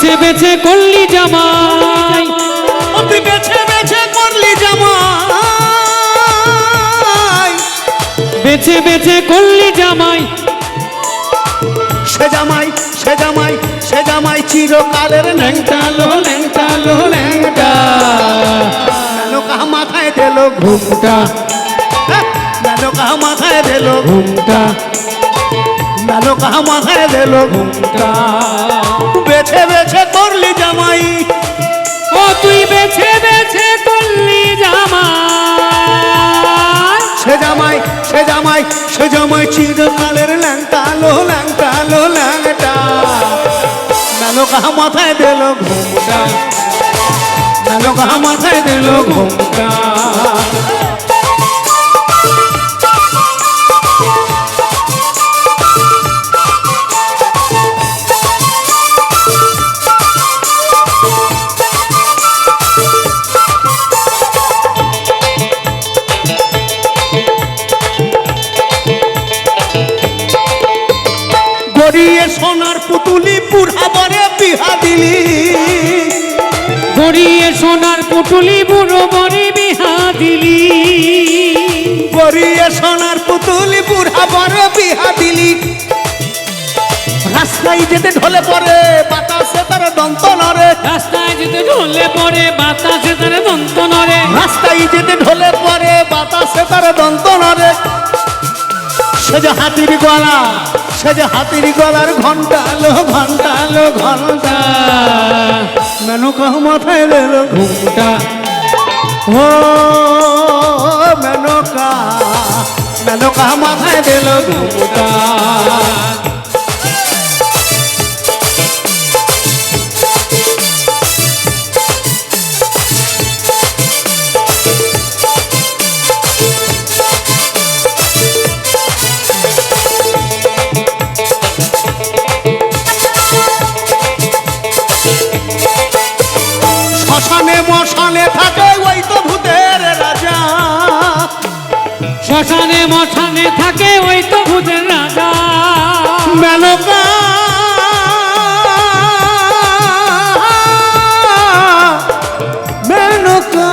বেছে বেছে করলি জামাই, তুই বেছে বেছে করলি জামাই, বেছে বেছে করলি জামাই, সে জামাই সে জামাই সে জামাই চিরকালের ন্যাংটালো ন্যাংটালো ন্যাংটা। মেনকা মাথায় দিল ঘুমটা মেনকা মাথায় দিল ঘুমটা মেনকা মাথায় দিল ঘুমটা। বেছে বেছে করলি জামাই, ও তুই বেছে বেছে করলি জামাই, সে জামাই সে জামাই সে জামাই চিরকালের ল্যাংটালো ল্যাংটালো ল্যাংটা। মেনকা মাথায় দিল ঘুমটা মেনকা মাথায় দিল ঘুমটা। গড়িয়ে সোনার পুতুলি বুড়া বরে বিহা দিলি, গড়িয়ে সোনার পুটুলি বুড়ো বরে বিহা দিলি, গড়িয়ে সোনার পুতুলি বুড়া বরে বিহা দিলি। রাস্তায় যেতে ঢলে পড়ে বাতাসে তার দন্ত নড়ে, রাস্তায় যেতে ঢলে পড়ে বাতাসে তার দন্ত নড়ে, রাস্তায় যেতে ঢলে পড়ে বাতাসে তার দন্ত নড়ে। সে যে হাতির গলা সে যে হাতির গলার ঘন্টালো ঘন্টালো ঘন্টা। মেনকা মাথায় দিল ঘুমটা ও মেনকা মেনকা মাথায় দিল ঘুমটা। শ্মশানে মশানে থাকে ওই তো ভূতের রাজা, শ্মশানে মশানে থাকে ওই তো ভূতের রাজা। মেনকা মেনকা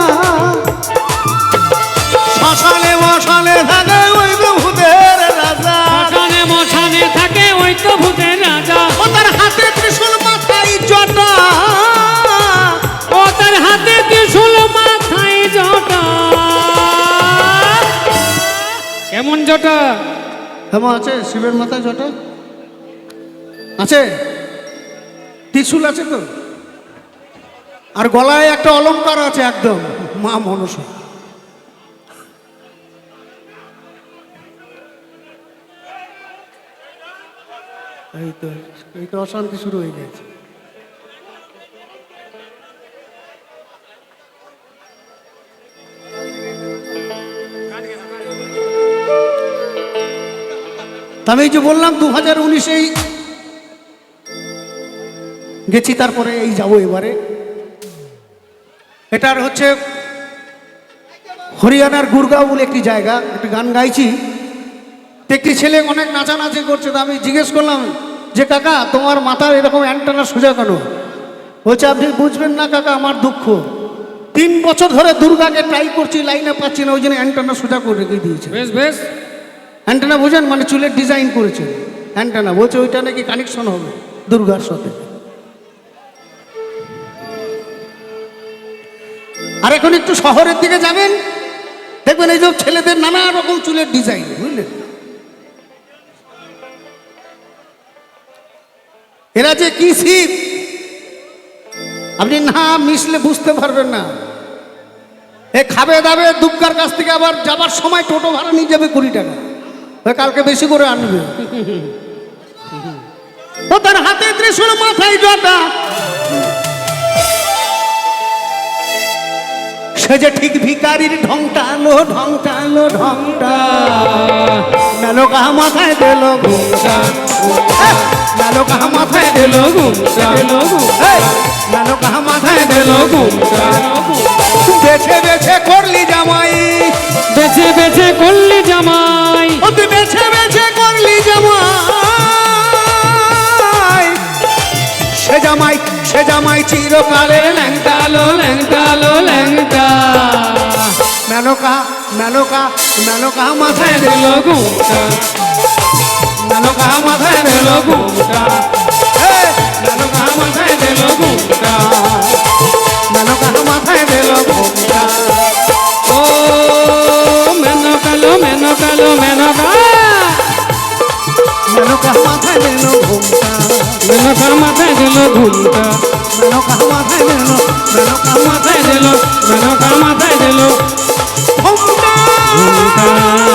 শ্মশানে মশানে থাকে ওই তো ভূতের রাজা। শ্মশানে মশানে থাকে ওই তো ভূতের রাজা। ও তার হাতে ত্রিশূল মাথায় জটা, ও তার হাতে ত্রিশূল মাথায় জটা। কেমন জটা? হেমা আছে শিবের মাথায় জটা আছে, ত্রিশূল আছে তো, আর গলায় একটা অলংকার আছে একদম মা মনসা। এই তো অশান্তি শুরু হয়ে গেছে। আমি যে বললাম 2019-এই গেছি, তারপরে এই যাবো এবারে। এটার হচ্ছে হরিয়ানার গুরগাঁও বলে একটি জায়গা, একটি গান গাইছি। একটি ছেলে অনেক নাচানাচি করছে, তো আমি জিজ্ঞেস করলাম যে কাকা তোমার মাথার এরকম অ্যান্টেনা সোজা কেন? বলছে আপনি বুঝবেন না কাকা, আমার দুঃখ 3 বছর ধরে দুর্গাকে ট্রাই করছি, লাইনে পাচ্ছি না, ওই জন্য অ্যান্টেনা সোজা করে রেখে দিয়েছে। বেশ বেশ। অ্যান্টেনা বুঝেন, মানে চুলের ডিজাইন করেছে অ্যান্টেনা, বলছে ওইটা নাকি কানেকশন হবে দুর্গার সাথে। আর এখন একটু শহরের দিকে যাবেন, দেখবেন এই সব ছেলেদের নানা রকম চুলের ডিজাইন, বুঝলেন? এরা যে কি শীত আপনি না মিশলে বুঝতে পারবেন না। এ খাবে দাবে দুর্গার কাছ থেকে আবার যাবার সময় টোটো ভাড়া নিয়ে যাবে 20 টাকা, কালকে বেশি করে আনবে। ও তার হাতে ত্রিশূল মাথায় জটা, সে যে ঠিক ভিকারির ঢংটালো ঢংটালো ঢংটা। মেনকা মাথায় দিল ঘুমটা, মেনকা মাথায় দিল ঘুমটা, মেনকা মাথায় দিল ঘুমটা। বেছে বেছে করলি জামাই, বেছে বেছে করলি জামাই, ও তুই বেছে বেছে করলি জামাই। সে জামাই সে এ জামাই চিরকালের ল্যাংটা ল্যাংটালো ল্যাংটা মেনকা মেনকা মেনকা মাথায় দিল দিল ঘুমটা মেনকা মাথায় দিল ঘুমটা মেনকা মাথায় দিল ঘুমটা মেনকা মাথায় দিল ঘুমটা ও মেনকালো মেনকা মেনকা মাথায় দিল ঘুমটা মেনকা মাথায় দিল ঘুমটা মেনকা মাথায় দিল মেনকা মাথায় দিল মেনকা মাথায় দিল ঘুমটা ঘুমটা